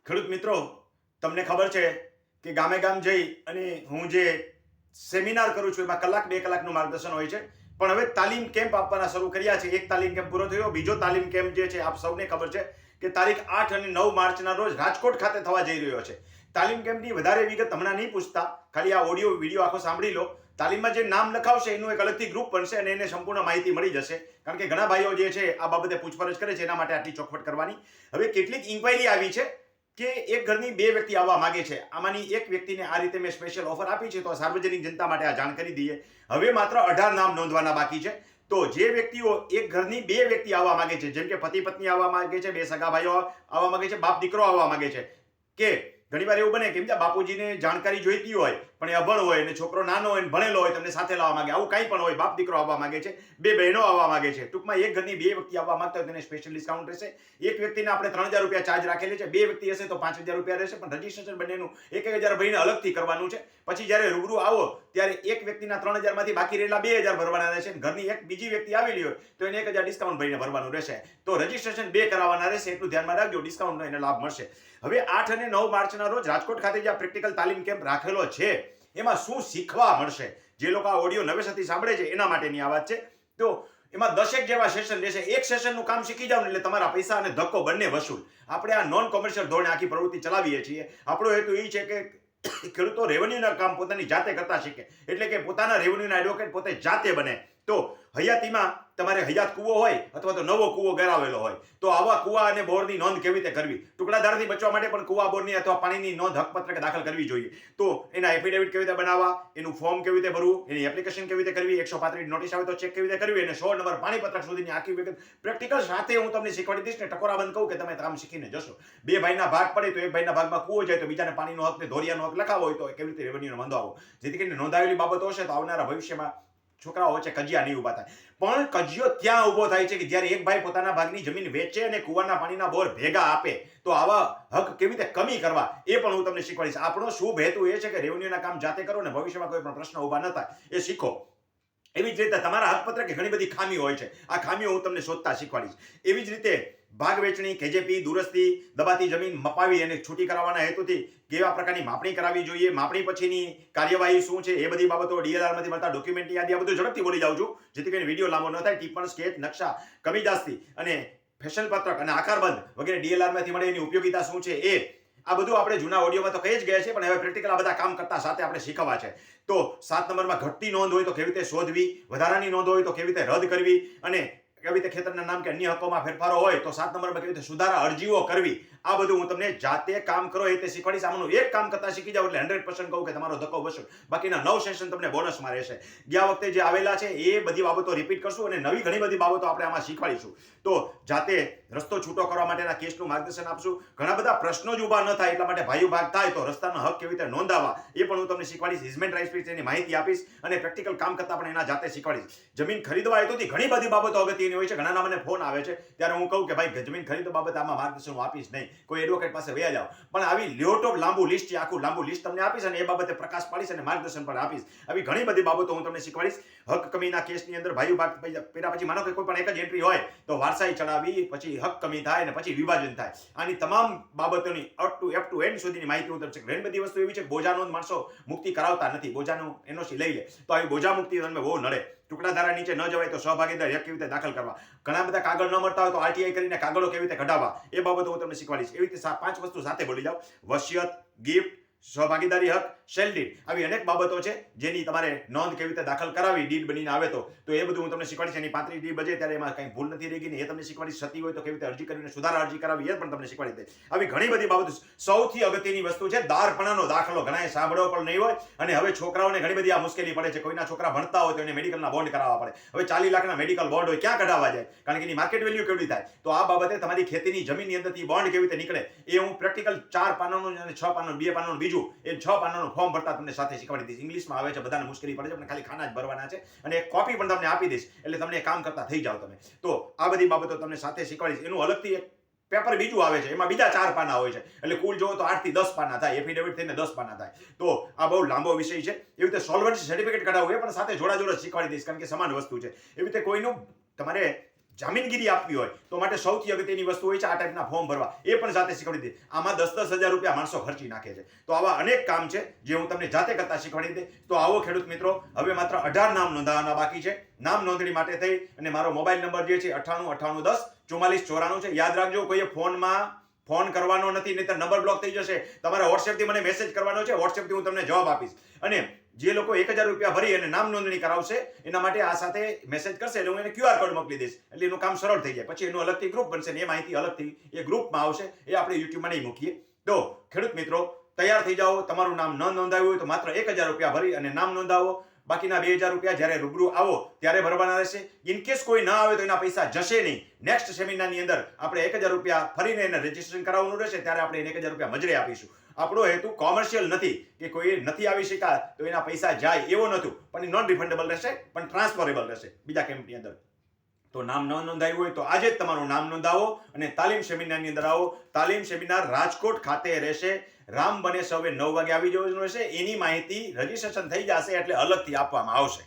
ખેડૂત મિત્રો, તમને ખબર છે કે ગામે ગામ જઈ અને હું જે સેમિનાર કરું છું એમાં કલાક 2 કલાકનું માર્ગદર્શન હોય છે. પણ હવે તાલીમ કેમ્પ આપવાના શરૂ કર્યા છે. એક તાલીમ કેમ્પ પૂરો થયો, બીજો તાલીમ કેમ્પ જે છે આપ સૌને ખબર છે કે તારીખ 8 અને 9 માર્ચના રોજ રાજકોટ ખાતે થવા જઈ રહ્યો છે. તાલીમ કેમ્પની વધારે વિગત હમણાં નહીં પૂછતા, ખાલી આ ઓડિયો વિડીયો આખો સાંભળી લો. તાલીમમાં જે નામ લખાવશે એનું એક અલગથી ગ્રુપ બનશે અને એને સંપૂર્ણ માહિતી મળી જશે. કારણ કે ઘણા ભાઈઓ જે છે આ બાબતે પૂછપરછ કરે છે, એના માટે આટલી ચોખવટ કરવાની. હવે કેટલીક ઇન્ક્વાયરી આવી છે કે એક ઘરની 2 વ્યક્તિ આવવા માંગે છે. આમાંની એક વ્યક્તિને આ રીતે મેં સ્પેશિયલ ઓફર આપી છે, તો સાર્વજનિક જનતા માટે આ જાણ કરી દઈએ. હવે માત્ર 18 નામ નોંધવાના બાકી છે. તો જે વ્યક્તિઓ એક ઘરની 2 વ્યક્તિ આવવા માંગે છે, જેમ કે પતિ પત્ની આવવા માંગે છે, 2 સગા ભાઈઓ આવવા માંગે છે, બાપ દીકરો આવવા માંગે છે, કે ઘણીવાર એવું બને કે બાપુજીને જાણકારી જોઈતી હોય પણ એ અભણ હોય અને છોકરો નાનો હોય ભણેલો હોય, તમને સાથે લાવવા માંગે, આવું કંઈ પણ હોય, બાપ દીકરો આવવા માંગે છે, 2 બહેનો આવવા માંગે છે, ટૂંકમાં એક ઘરની 2 વ્યક્તિ આવવા માંગતા હોય તેને સ્પેશિયલ ડિસ્કાઉન્ટ રહેશે. એક વ્યક્તિને આપણે 3000 રૂપિયા ચાર્જ રાખેલી છે, 2 વ્યક્તિ હશે તો 5000 રૂપિયા રહેશે, પણ રજીસ્ટ્રેશન બંનેનું 1000 ભરીને અલગથી કરવાનું છે. પછી જ્યારે રૂબરૂ આવો ત્યારે એક વ્યક્તિના 3000 માંથી બાકી રહેલા 2000 ભરવાના રહેશે. ઘરની એક બીજી વ્યક્તિ આવેલી હોય તો એને 1000 ડિસ્કાઉન્ટ ભરીને ભરવાનું રહેશે. તો રજીસ્ટ્રેશન 2 કરાવવાના રહેશે, એટલું ધ્યાનમાં રાખજો, ડિસ્કાઉન્ટનો એને લાભ મળશે. હવે 8 અને 9 માર્ચના રોજ રાજકોટ ખાતે જે પ્રેક્ટિકલ તાલીમ કેમ્પ રાખેલો છે એમાં શું શીખવા મળશે, જે લોકો આ ઓડિયો નવેસરથી સાંભળે છે એના માટેની આ વાત છે. તો એમાં 10 જેવા સેશન રહેશે. એક સેશનનું કામ શીખી જાવ ને એટલે તમારા પૈસા અને ધક્કો બંને વસૂલ. આપણે આ નોન કોમર્શિયલ ધોરણે આખી પ્રવૃત્તિ ચલાવીએ છીએ. આપણો હેતુ એ છે કે ખેડૂતો રેવન્યુના કામ પોતાની જાતે કરતા શીખે, એટલે કે પોતાના રેવન્યુના એડવોકેટ પોતે જાતે બને. તો હયાતીમાં તમારે હયાત કૂવો હોય અથવા તો નવો કૂવો ગરાવેલો હોય તો આવા કૂવા અને બોરની નોંધ કેવી રીતે કરવી, ટુકડાધારથી બચવા માટે પણ કૂવા બોરની અથવા પાણીની નોંધ હકપત્રક દાખલ કરવી જોઈએ. તો એના એફિડેવિટ કેવી રીતે બનાવવા, એનું ફોર્મ કેવી રીતે ભરવું, એની એપ્લિકેશન કેવી રીતે કરવી, 135 નોટિસ આવે તો ચેક કેવી રીતે કરવી, અને 16 નંબર પાણીપત્રક સુધીની આખી વિગત પ્રેક્ટિકલ સાથે હું તમને શીખવાડી દઈશ ને ટકોરાબંધ કહું કે તમે કામ શીખીને જશો. 2 ભાઈના ભાગ પડે તો એક ભાઈના ભાગમાં કૂવો જાય તો બીજાને પાણીનો હક ને ધોરિયાનો હક લખાવો હોય તો કેવી રીતે રેવન્યુનો નોંધાવો, જેથી કરીને નોંધાવેલી બાબતો હશે તો આવનારા ભવિષ્યમાં છોકરાઓ વચ્ચે કજિયા નહીં ઉભા થાય. પણ કજિયો ત્યાં ઉભો થાય છે કે જ્યારે એક ભાઈ પોતાના ભાગની જમીન વેચે અને કુવાના પાણીના બોર ભેગા આપે તો આવા હક કેવી રીતે કમી કરવા એ પણ હું તમને શીખવાડીશ. આપણો શુભ હેતુ એ છે કે રેવન્યુના કામ જાતે કરો ને ભવિષ્યમાં કોઈ પણ પ્રશ્ન ઉભા ન થાય એ શીખો. એવી જ રીતે તમારા હકપત્રકે ઘણી બધી ખામીઓ હોય છે, આ ખામીઓ હું તમને શોધતા શીખવાડીશ. એવી જ રીતે ભાગ વેચણી, કેજેપી, દુરસ્તી, દબાતી જમીન મપાવી અને છૂટી કરાવવાના હેતુથી કેવા પ્રકારની માપણી કરાવવી જોઈએ, માપણી પછીની કાર્યવાહી શું છે, એ બધી બાબતો, ડીએલઆરમાંથી મળતા ડોક્યુમેન્ટની યાદી, આ બધું ઝડપથી બોલી જાઉં છું જેથી કરીને વિડીયો લાંબો ન થાય. ટિપ્પણ, સ્કેચ, નકશા, કમીદાસ્તી અને ફેશન પત્રક અને આકારબંધ વગેરે ડીએલઆરમાંથી મળે એની ઉપયોગિતા શું છે એ આ બધું આપણે જૂના ઓડિયોમાં તો કહી જ ગયા છે, પણ હવે પ્રેક્ટિકલ આ બધા કામ કરતા સાથે આપણે શીખવા છે. તો 7 નંબરમાં ઘટતી નોંધ હોય તો કેવી રીતે શોધવી, વધારાની નોંધ હોય તો કેવી રીતે રદ કરવી, અને કેવી રીતે ખેતરના નામ કે અન્ય હકોમાં ફેરફારો હોય તો 7 નંબરમાં કેવી રીતે સુધારા અરજીઓ કરવી, આ બધું હું તમને જાતે કામ કરો એ તે શીખવાડીશ. આમાંનું એક કામ કરતા શીખી જાવ એટલે 100% કહું કે તમારો ધક્કો વસૂલ. બાકીના 9 સેશન તમને બોનસમાં રહેશે. ગયા વખતે જે આવેલા છે એ બધી બાબતો રિપીટ કરશું અને નવી ઘણી બધી બાબતો આપણે આમાં શીખવાડીશું. તો જાતે રસ્તો છૂટો કરવા માટેના કેસનું માર્ગદર્શન આપશું. ઘણા બધા પ્રશ્નો જ ઊભા ન થાય એટલા માટે ભાઈઓ ભાગ થાય તો રસ્તાનો હક કેવી રીતે નોંધાવવા એ પણ હું તમને શીખવાડીશ. ઇઝમેન્ટ રાઇટ્સ વિશેની માહિતી આપીશ અને પ્રેક્ટિકલ કામ કરતા પણ એના જાતે શીખવાડીશ. જમીન ખરીદવા હેતુથી ઘણી બધી બાબતો અગત્યની હોય છે. ઘણાના મને ફોન આવે છે ત્યારે હું કહું કે ભાઈ જમીન ખરીદવા બાબતે આમાં માર્ગદર્શન હું આપીશ નહીં, કોઈ એડવોકેટ પાસે વયા જાઓ. પણ આવી લ્યોટોપ લાંબુ લિસ્ટ છે, આખું લાંબુ લિસ્ટ તમને આપીશ અને એ બાબતે પ્રકાશ પાડીશ અને માર્ગદર્શન પણ આપીશ. આવી ઘણી બધી બાબતો હું તમને શીખવાડીશ. હક કમીના કેસની અંદર ભાઈઓ ભાગ પેલા પછી માનો કે કોઈ પણ એક જ એન્ટ્રી હોય તો વારસાઈ ચડાવી, પછી હક કમી થાય અને પછી વિભાજન થાય. આની તમામ બાબતોની અપ ટુ એન્ડ સુધીની માહિતી હું તમને ઘણી બધી વસ્તુ એવી છે કે બોજાનો માણસો મુક્તિ કરાવતા નથી, બોજાનું એનઓસી લઈ લે તો આવી બોજા મુક્તિ તમને બહુ નડે. ટુકડાધારા નીચે ન જવાય તો સહભાગીદાર હક કેવી રીતે દાખલ કરવા, ઘણા બધા કાગળ ન મળતા હોય તો આરટીઆઈ કરીને કાગળો કેવી રીતે કઢાવવા, એ બાબતો હું તમને શીખવાડીશ. એવી રીતે 5 વસ્તુ સાથે બોલી જાઓ. વસિયત, ગિફ્ટ, સહભાગીદારી હક, સેલ ડીડ, આવી અનેક બાબતો છે જેની તમારે નોંધ કેવી રીતે દાખલ કરાવી ડીડ બનીને આવે તો એ બધું હું તમને શીખવાડીશ. એની 35 ડીડ બજે ત્યારે એમાં કંઈ ભૂલ નથી રહી ગઈ ને એ તમને શીખવાડીશ. સતી હોય તો કેવી રીતે અરજી કરીને સુધારા અરજી કરાવી એ પણ તમને શીખવાડી દે. આવી ઘણી બધી બાબતો. સૌથી અગત્યની વસ્તુ છે દારપણાનો દાખલો. ઘણાએ સાંભળ્યો પણ નહીં હોય અને હવે છોકરાઓને ઘણી બધી આ મુશ્કેલી પડે છે. કોઈના છોકરા ભણતા હોય તો એને મેડિકલના બોન્ડ કરાવવા પડે. હવે 40 લાખના મેડિકલ બોન્ડ હોય, ક્યાં કઢાવવા જાય? કારણ કે એની માર્કેટ વેલ્યુ કેવડી થાય. તો આ બાબતે તમારી ખેતીની જમીનની અંદરથી બોન્ડ કેવી રીતે નીકળે એ હું પ્રેક્ટિકલ 4 પાનાનું અને 6 પાનાનું, 2 પાનાનું બીજું એ 6 પાનાનું ફોર્મ ભરતા તમને સાથે શીખવાડી દઈશ. ઇંગ્લિશમાં આવે છે, બધાને મુશ્કેલી પડે છે, પણ ખાલી ખાના જ ભરવાના છે અને એક કોપી પણ તમને આપી દઈશ એટલે તમને કામ કરતા થઈ જાવ તમે. તો આ બધી બાબતો તમને સાથે શીખવાડીશ. એનું અલગથી એક પેપર બીજું આવે છે, એમાં બીજા 4 પાના હોય છે એટલે કુલ જોવો તો 8 થી 10 પાના થાય. એફિડેવિટ થઈને 10 પાના થાય. તો આ બહુ લાંબો વિષય છે. એવી રીતે સોલ્વન્સી સર્ટિફિકેટ કઢાવવું એ પણ સાથે જોડા શીખવાડી દઈશ કારણ કે સમાન વસ્તુ છે. એવી રીતે કોઈનું તમારે જામીનગીરી આપવી હોય તો માટે સૌથી અગત્યની વસ્તુ હોય છે આ ટાઈપના ફોર્મ ભરવા. એ પણ જાતે શીખવાડી દે. આમાં 10,000 રૂપિયા માણસો ખર્ચી નાખે છે. તો આવા અનેક કામ છે જે હું તમને જાતે કરતા શીખવાડી દે. તો આવો ખેડૂત મિત્રો, હવે માત્ર 18 નામ નોંધાવવાના બાકી છે. નામ નોંધણી માટે થઈ અને મારો મોબાઈલ નંબર જે છે 98 98 10 44 94 છે. યાદ રાખજો, કોઈએ ફોન કરવાનો નથી, નહીતર નંબર બ્લોક થઈ જશે. તમારે વોટ્સએપથી મને મેસેજ કરવાનો છે. વોટ્સએપથી હું તમને જવાબ આપીશ. અને જે લોકો 1000 રૂપિયા ભરી અને નામ નોંધણી કરાવશે એના માટે આ સાથે મેસેજ કરશે એટલે હું એને QR કોડ મોકલી દઈશ. એટલે એનું કામ સરળ થઈ જાય. પછી એનું અલગથી ગ્રુપ બનશે ને એ માહિતી અલગથી એ ગ્રુપમાં આવશે. એ આપણે યુટ્યુબમાં નહીં મૂકીએ. તો ખેડૂત મિત્રો, તૈયાર થઈ જાઓ. તમારું નામ ન નોંધાયું હોય તો માત્ર 1000 રૂપિયા ભરી અને નામ નોંધાવો. બાકીના 2000 રૂપિયા જ્યારે રૂબરૂ આવો ત્યારે ભરવાના રહેશે. ઇનકેસ કોઈ ના આવે તો એના પૈસા જશે નહીં. નેક્સ્ટ સેમિનારની અંદર આપણે 1000 રૂપિયા ફરીને એને રજીસ્ટ્રેશન કરાવવાનું રહેશે. ત્યારે આપણે એને 1000 રૂપિયા મજરે આપીશું. આપણો હેતુ કોમર્શિયલ નથી કે કોઈ નથી આવી શક્યા તો એના પૈસા જાય એવો નહોતું, પણ એ નોન રિફંડેબલ રહેશે, પણ ટ્રાન્સફરેબલ રહેશે બીજા કેમ્પની અંદર. તો નામ ન નોંધાયું હોય તો આજે જ તમારું નામ નોંધાવો અને તાલીમ સેમિનારની અંદર આવો. તાલીમ સેમિનાર રાજકોટ ખાતે રહેશે. રામ બને સવે 9 વાગે આવી જવાનું રહેશે. એની માહિતી રજીસ્ટ્રેશન થઈ જશે એટલે અલગથી આપવામાં આવશે.